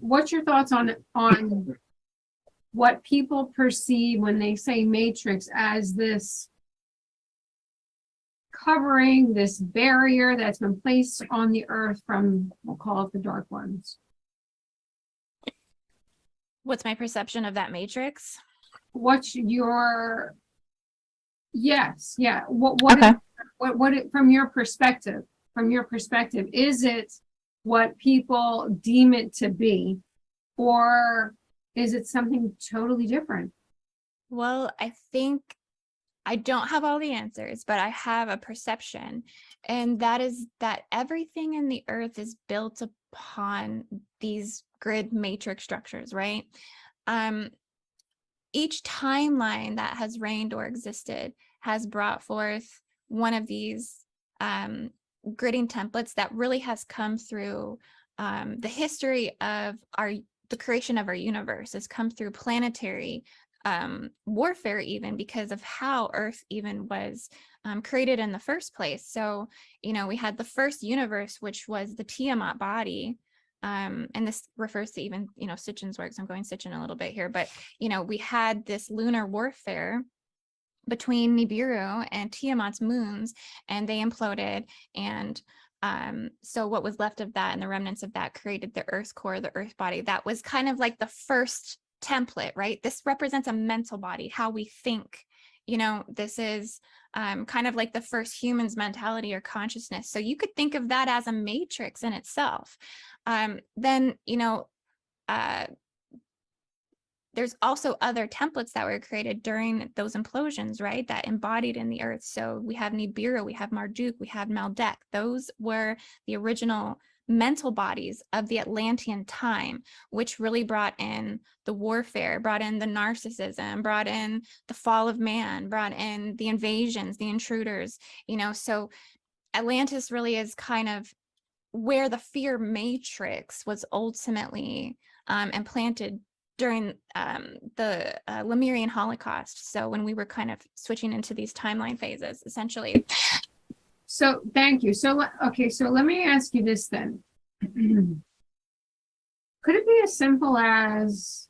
What's your thoughts on what people perceive when they say matrix as this covering, this barrier that's been placed on the earth from, we'll call it the dark ones? What's my perception of that matrix? What's your, yes, yeah. Okay. From your perspective, is it what people deem it to be, or is it something totally different? Well, I think I don't have all the answers, but I have a perception, and that is that everything in the earth is built upon these grid matrix structures, right? Each timeline that has reigned or existed has brought forth one of these gridding templates that really has come through the history of the creation of our universe, has come through planetary warfare, even because of how Earth even was created in the first place. So, we had the first universe, which was the Tiamat body. And this refers to even, Sitchin's works. I'm going Sitchin a little bit here, but, we had this lunar warfare between Nibiru and Tiamat's moons, and they imploded. And so what was left of that and the remnants of that created the Earth core, the Earth body. That was kind of like the first template, right? This represents a mental body, how we think. This is kind of like the first human's mentality or consciousness. So you could think of that as a matrix in itself. Then, there's also other templates that were created during those implosions, right? That embodied in the earth. So we have Nibiru, we have Marduk, we have Maldek. Those were the original mental bodies of the Atlantean time, which really brought in the warfare, brought in the narcissism, brought in the fall of man, brought in the invasions, the intruders, so Atlantis really is kind of where the fear matrix was ultimately implanted during the Lemurian Holocaust. So when we were kind of switching into these timeline phases, essentially. So thank you. So, okay, so let me ask you this then. Could it be as simple as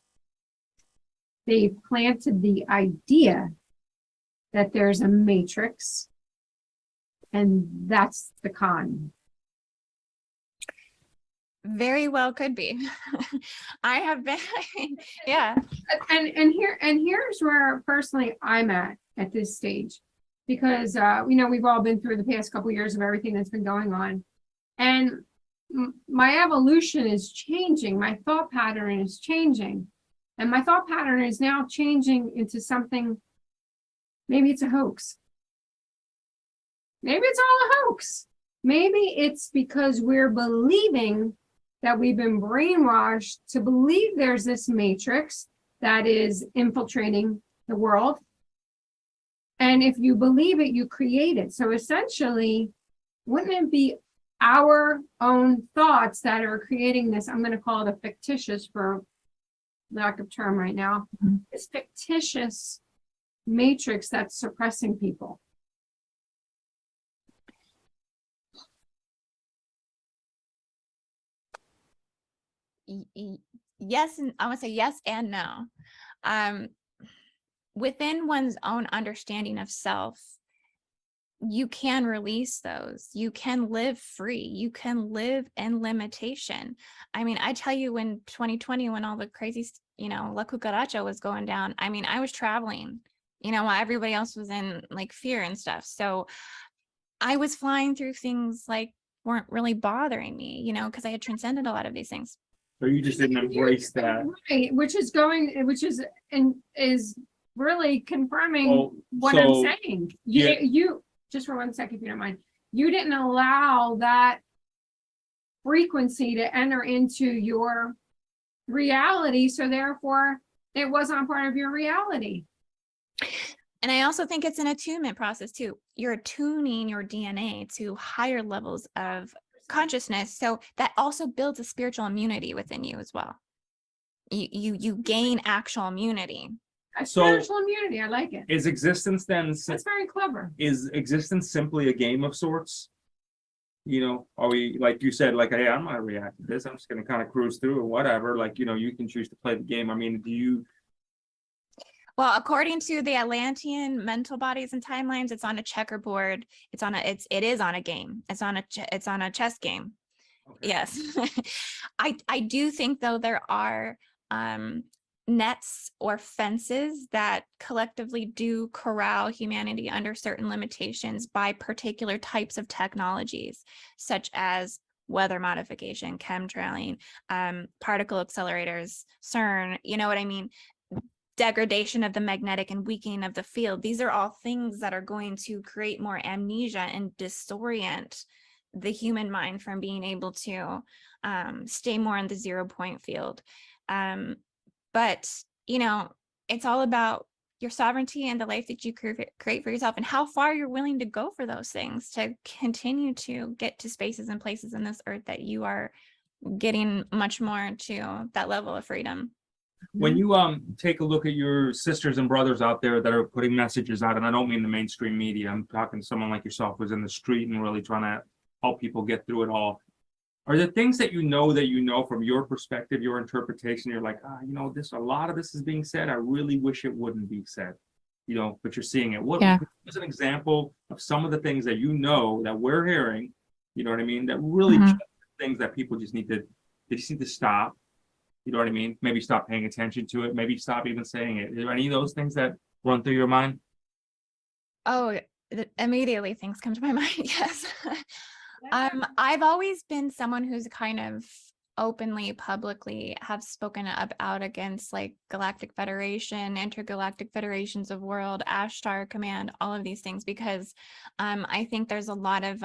they planted the idea that there's a matrix and that's the con? Very well could be. I have been, yeah. And here's where personally I'm at this stage, because we've all been through the past couple of years of everything that's been going on, and my evolution is changing. My thought pattern is changing, and my thought pattern is now changing into something. Maybe it's a hoax. Maybe it's all a hoax. Maybe it's because we're believing that we've been brainwashed to believe there's this matrix that is infiltrating the world. And if you believe it, you create it. So essentially, wouldn't it be our own thoughts that are creating this? I'm going to call it a fictitious, for lack of term right now, this fictitious matrix that's suppressing people. Yes, and I would say yes and no. Within one's own understanding of self, you can release those. You can live free. You can live in limitation. I mean, I tell you, in 2020, when all the crazy, La Cucaracha was going down, I mean, I was traveling, while everybody else was in like fear and stuff. So I was flying through things like weren't really bothering me, because I had transcended a lot of these things. So you just didn't embrace that. Right, which is really confirming what I'm saying. You just for 1 second, if you don't mind, you didn't allow that frequency to enter into your reality, so therefore it wasn't a part of your reality. And I also think it's an attunement process too. You're attuning your DNA to higher levels of consciousness, so that also builds a spiritual immunity within you as well. You gain actual immunity. A spiritual immunity, I like it. Is existence then? That's very clever. Is existence simply a game of sorts? You know, are we, like you said, like, hey, I'm not reacting to this. I'm just going to kind of cruise through or whatever. Like, you know, you can choose to play the game. I mean, do you? Well, according to the Atlantean mental bodies and timelines, it's on a checkerboard. It is on a game. It's on a chess game. Okay. Yes. I do think though there are nets or fences that collectively do corral humanity under certain limitations by particular types of technologies, such as weather modification, chemtrailing, particle accelerators, CERN, you know what I mean? Degradation of the magnetic and weakening of the field. These are all things that are going to create more amnesia and disorient the human mind from being able to stay more in the 0 point field. But, you know, it's all about your sovereignty and the life that you create for yourself and how far you're willing to go for those things to continue to get to spaces and places in this earth that you are getting much more to that level of freedom. When you take a look at your sisters and brothers out there that are putting messages out, and I don't mean the mainstream media, I'm talking to someone like yourself who's in the street and really trying to help people get through it all. Are there things that you know from your perspective, your interpretation, you're like, you know, a lot of this is being said. I really wish it wouldn't be said, you know, but you're seeing it. What is an example of some of the things that you know that we're hearing, you know what I mean, that really things that people just need to stop, you know what I mean? Maybe stop paying attention to it, maybe stop even saying it. Are there any of those things that run through your mind? Oh, immediately things come to my mind. Yes. I've always been someone who's kind of openly, publicly have spoken out against like Galactic Federation, intergalactic federations of world, Ashtar Command, all of these things, because I think there's a lot of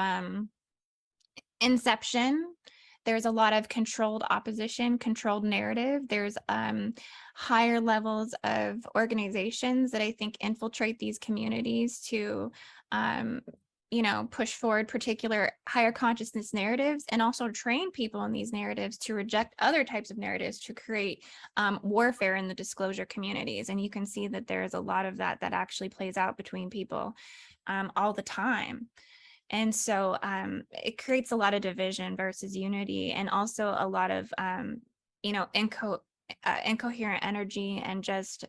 inception. There's a lot of controlled opposition, controlled narrative. There's higher levels of organizations that I think infiltrate these communities to you know, push forward particular higher consciousness narratives and also train people in these narratives to reject other types of narratives to create warfare in the disclosure communities. And you can see that there is a lot of that actually plays out between people all the time. And so it creates a lot of division versus unity, and also a lot of, you know, incoherent energy, and just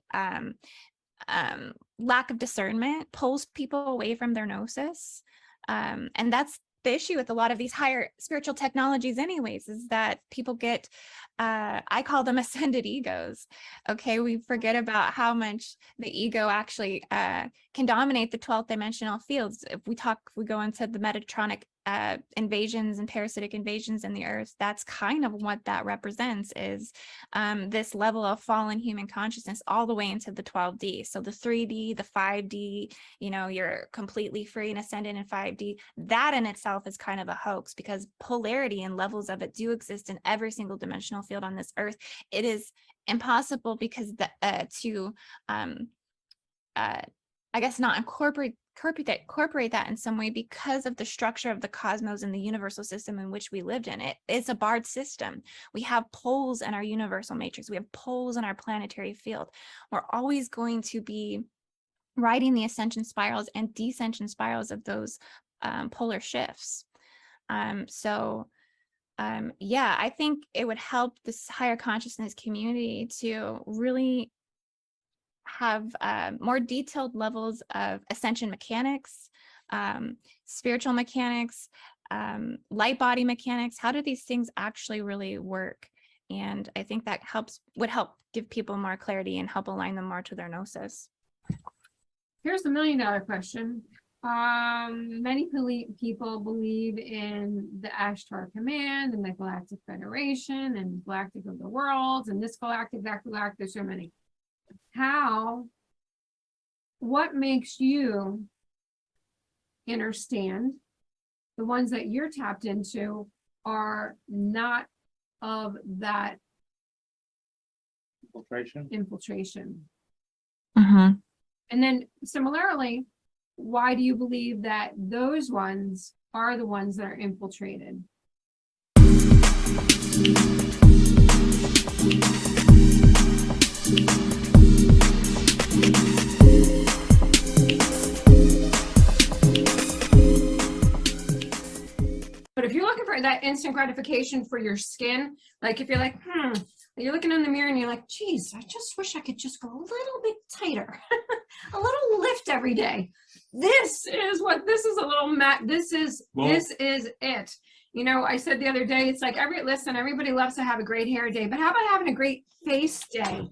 lack of discernment pulls people away from their gnosis. And that's the issue with a lot of these higher spiritual technologies anyways, is that people get, I call them ascended egos. Okay, we forget about how much the ego actually can dominate the 12th dimensional fields. If we go into the Metatronic invasions and parasitic invasions in the earth, that's kind of what that represents, is this level of fallen human consciousness all the way into the 12D. So the 3D, the 5D, you know, you're completely free and ascended in 5D. That in itself is kind of a hoax, because polarity and levels of it do exist in every single dimensional field on this earth. It is impossible because I guess not incorporate that in some way, because of the structure of the cosmos and the universal system in which we lived in. It's a barred system. We have poles in our universal matrix. We have poles in our planetary field. We're always going to be riding the ascension spirals and descension spirals of those polar shifts. Yeah, I think it would help this higher consciousness community to really have more detailed levels of ascension mechanics, spiritual mechanics, light body mechanics. How do these things actually really work? And I think that would help give people more clarity and help align them more to their gnosis. Here's the $1 million question. Many people believe in the Ashtar Command and the Galactic Federation and Galactic of the Worlds and this galactic, that galactic, there's so many. What makes you understand the ones that you're tapped into are not of that infiltration? Mm-hmm. And then similarly, why do you believe that those ones are the ones that are infiltrated? But if you're looking for that instant gratification for your skin, like if you're like, you're looking in the mirror and you're like, geez, I just wish I could just go a little bit tighter, a little lift every day. This is a little this is it. You know, I said the other day, it's like everybody loves to have a great hair day, but how about having a great face day?